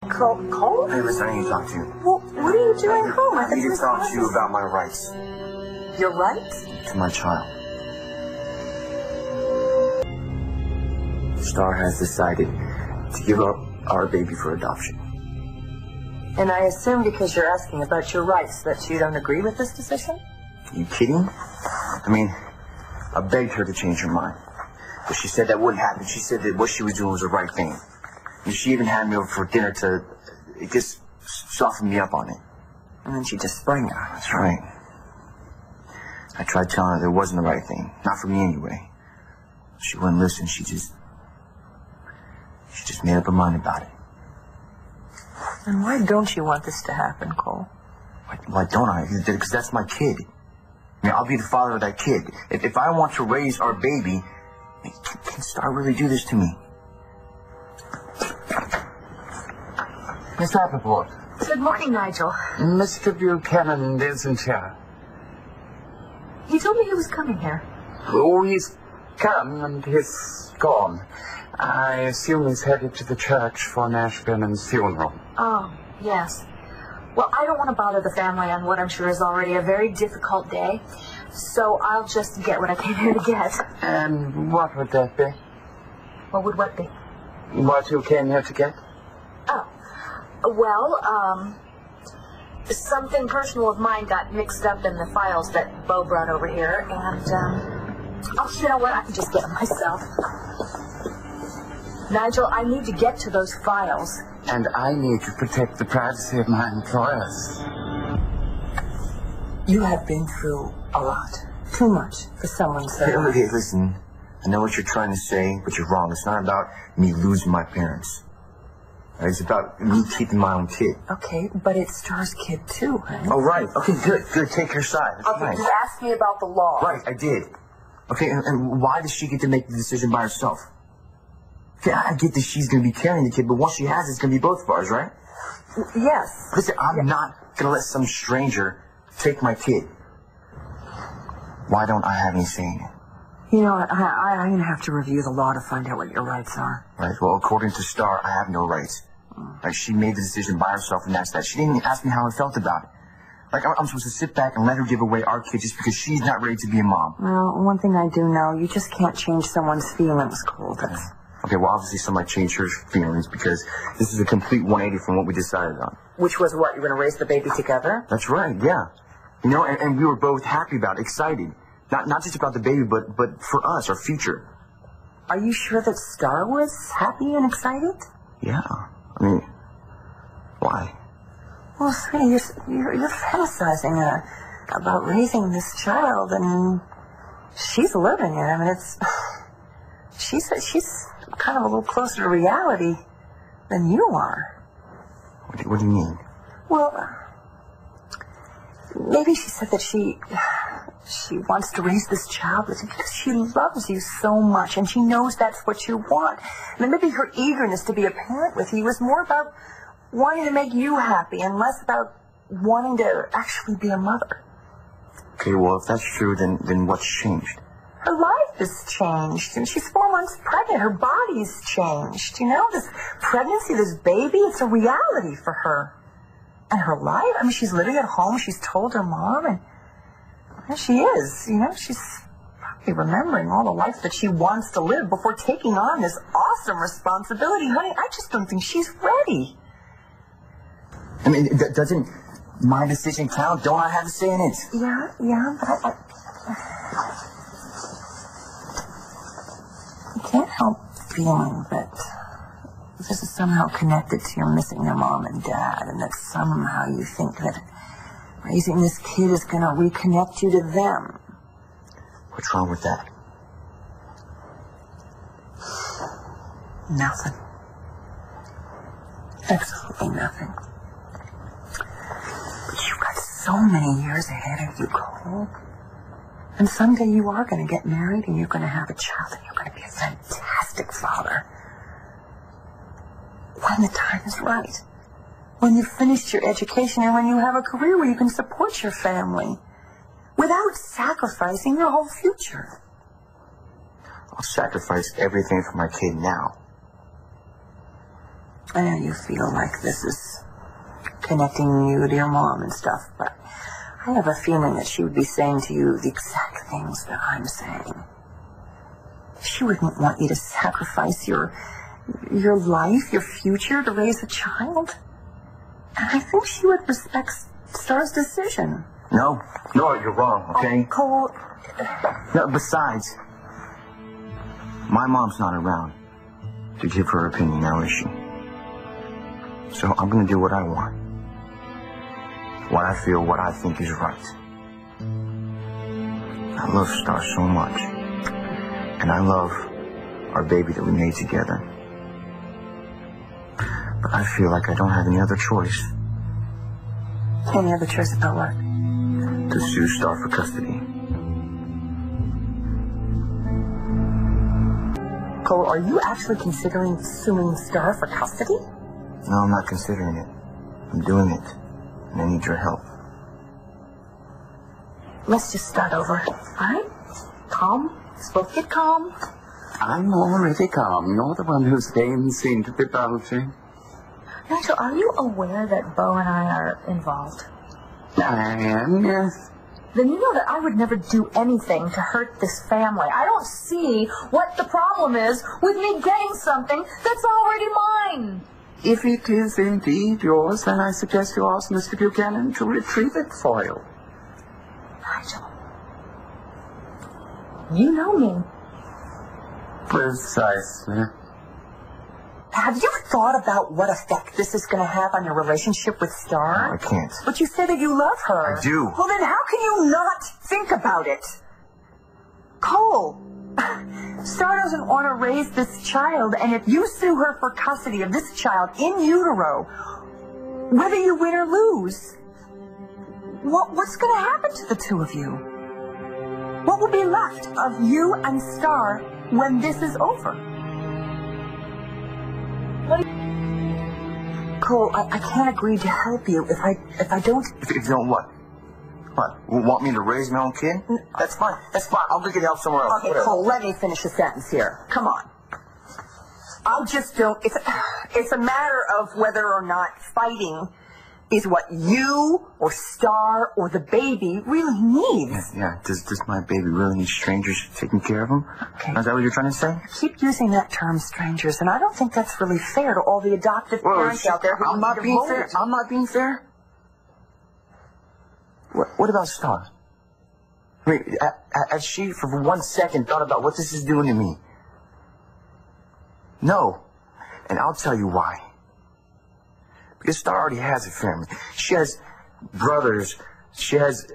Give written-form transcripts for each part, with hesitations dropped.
Cole? Hey, listen, I need to talk to you. Well, what are you doing home? I need to talk to you about my rights. Your rights? To my child. Starr has decided to give up our baby for adoption. And I assume because you're asking about your rights that you don't agree with this decision? Are you kidding? I mean, I begged her to change her mind. But she said that wouldn't happen. She said that what she was doing was the right thing. And she even had me over for dinner to just soften me up on it. And then she just sprang out. That's right. I tried telling her that it wasn't the right thing. Not for me anyway. She wouldn't listen. She just made up her mind about it. And why don't you want this to happen, Cole? Why don't I? Because that's my kid. I mean, I'll be the father of that kid. If I want to raise our baby, can Starr really do this to me? Miss Rappaport. Good morning, Nigel. Mr. Buchanan isn't here. He told me he was coming here. Oh, he's come and he's gone. I assume he's headed to the church for Nash Bennon's funeral. Oh, yes. Well, I don't want to bother the family on what I'm sure is already a very difficult day, so I'll just get what I came here to get. And what would that be? What would what be? What you came here to get? Oh, well, something personal of mine got mixed up in the files that Bo brought over here, and, oh, you know what? I can just get them myself. Nigel, I need to get to those files. And I need to protect the privacy of my employers. You have been through a lot. Too much for someone so... Hey, listen. I know what you're trying to say, but you're wrong. It's not about me losing my parents. It's about me keeping my own kid. Okay, but it's Starr's kid too, honey. Oh, right. Okay, good. Take your side. That's Okay, nice. you asked me about the law. Right, I did. Okay, and why does she get to make the decision by herself? Okay, I get that she's going to be carrying the kid, but once she has it, it's going to be both of ours, right? Yes. Listen, I'm not going to let some stranger take my kid. Why don't I have any say in it? You know, I'm going to have to review the law to find out what your rights are. Right, well, according to Starr, I have no rights. Like, she made the decision by herself, and that's that. She didn't even ask me how I felt about it. Like, I'm supposed to sit back and let her give away our kid just because she's not ready to be a mom. Well, one thing I do know, you just can't change someone's feelings, Cole. That's... Okay, well, obviously somebody changed her feelings because this is a complete 180 from what we decided on. Which was what? You're going to raise the baby together? That's right, yeah. You know, and we were both happy about it, excited. Not just about the baby, but for us, our future. Are you sure that Starr was happy and excited? Yeah. I mean, why? Well, sweetie, you're fantasizing about raising this child, and she's living it. I mean, she's kind of a little closer to reality than you are. What do you mean? Well, maybe she said that she wants to raise this child with you because she loves you so much, and she knows that's what you want. And maybe her eagerness to be a parent with you was more about wanting to make you happy and less about wanting to actually be a mother. Okay, well, if that's true, then what's changed? Her life has changed, and she's 4 months pregnant. Her body's changed. You know, this pregnancy, this baby, it's a reality for her. And her life, I mean, she's living at home. She's told her mom, and there she is. You know, she's probably remembering all the life that she wants to live before taking on this awesome responsibility. Honey, I just don't think she's ready. I mean, doesn't my decision count? Don't I have a say in it? Yeah, but I can't help feeling that this is somehow connected to your missing your mom and dad, and that somehow you think that raising this kid is going to reconnect you to them. What's wrong with that? Nothing. Absolutely nothing. But you've got so many years ahead of you, Cole. And someday you are going to get married, and you're going to have a child, and you're going to be a fantastic father. When the time is right. When you've finished your education and when you have a career where you can support your family without sacrificing your whole future. I'll sacrifice everything for my kid now. I know you feel like this is connecting you to your mom and stuff, but I have a feeling that she would be saying to you the exact things that I'm saying. She wouldn't want you to sacrifice your life, your future to raise a child. And I think she would respect Starr's decision. No, you're wrong, okay? Cole... No, besides, my mom's not around to give her opinion now, is she? So I'm gonna do what I want. What I feel, what I think is right. I love Starr so much. And I love our baby that we made together. But I feel like I don't have any other choice. Any other choice about what? To sue Starr for custody. Cole, are you actually considering suing Starr for custody? No, I'm not considering it. I'm doing it. And I need your help. Let's just start over. All right? Calm. Let's both get calm. I'm already calm. You're the one whose veins seem to be bulging. Nigel, are you aware that Bo and I are involved? I am, yes. Then you know that I would never do anything to hurt this family. I don't see what the problem is with me getting something that's already mine. If it is indeed yours, then I suggest you ask Mr. Buchanan to retrieve it for you. Nigel, you know me. Precisely. Have you thought about what effect this is going to have on your relationship with Starr? No, I can't. But you say that you love her. I do. Well, then how can you not think about it? Cole, Starr doesn't want to raise this child, and if you sue her for custody of this child in utero, whether you win or lose, what's going to happen to the two of you? What will be left of you and Starr when this is over? Cole, I can't agree to help you if I don't... If you don't what? What? You want me to raise my own kid? That's fine. That's fine. I'll go get help somewhere else. Okay, Whatever. Cole, let me finish the sentence here. Come on. I just don't... It's a matter of whether or not fighting is what you or Starr or the baby really needs. Yeah. Does my baby really need strangers taking care of him? Okay. Is that what you're trying to say? Keep using that term, strangers, and I don't think that's really fair to all the adoptive parents out there who I'm not need being to fair. vote. I'm not being fair. What about Starr? I mean, has she for 1 second thought about what this is doing to me? No. And I'll tell you why. Because Starr already has a family. She has brothers. She has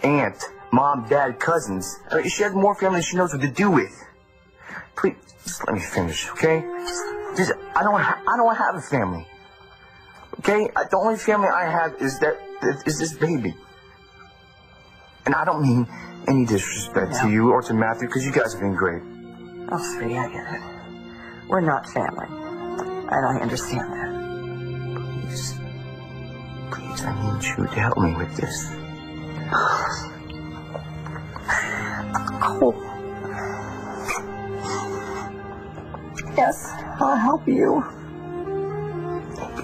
aunt, mom, dad, cousins. I mean, she has more family than she knows what to do with. Please, just let me finish, okay? I don't have a family. Okay? The only family I have is this baby. And I don't mean any disrespect to you or to Matthew, because you guys have been great. Oh, sweetie, I get it. We're not family, and I understand that. Please, I need you to help me with this. Cole. Yes, I'll help you. Thank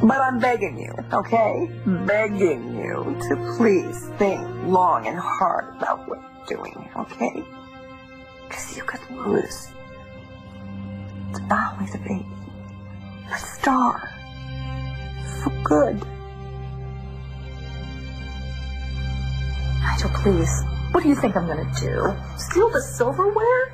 you. But I'm begging you, okay? Begging you to please think long and hard about what you're doing, okay? Because you could lose. It's not only the baby, but Starr. For good. Nigel, please. What do you think I'm going to do? Steal the silverware?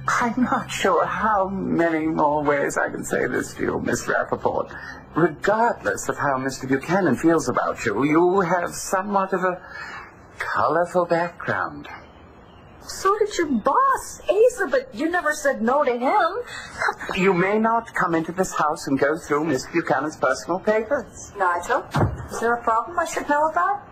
I'm not sure how many more ways I can say this to you, Miss Rappaport. Regardless of how Mr. Buchanan feels about you, you have somewhat of a colorful background. So did your boss, Asa, but you never said no to him. You may not come into this house and go through Mr. Buchanan's personal papers. Nigel, is there a problem I should know about?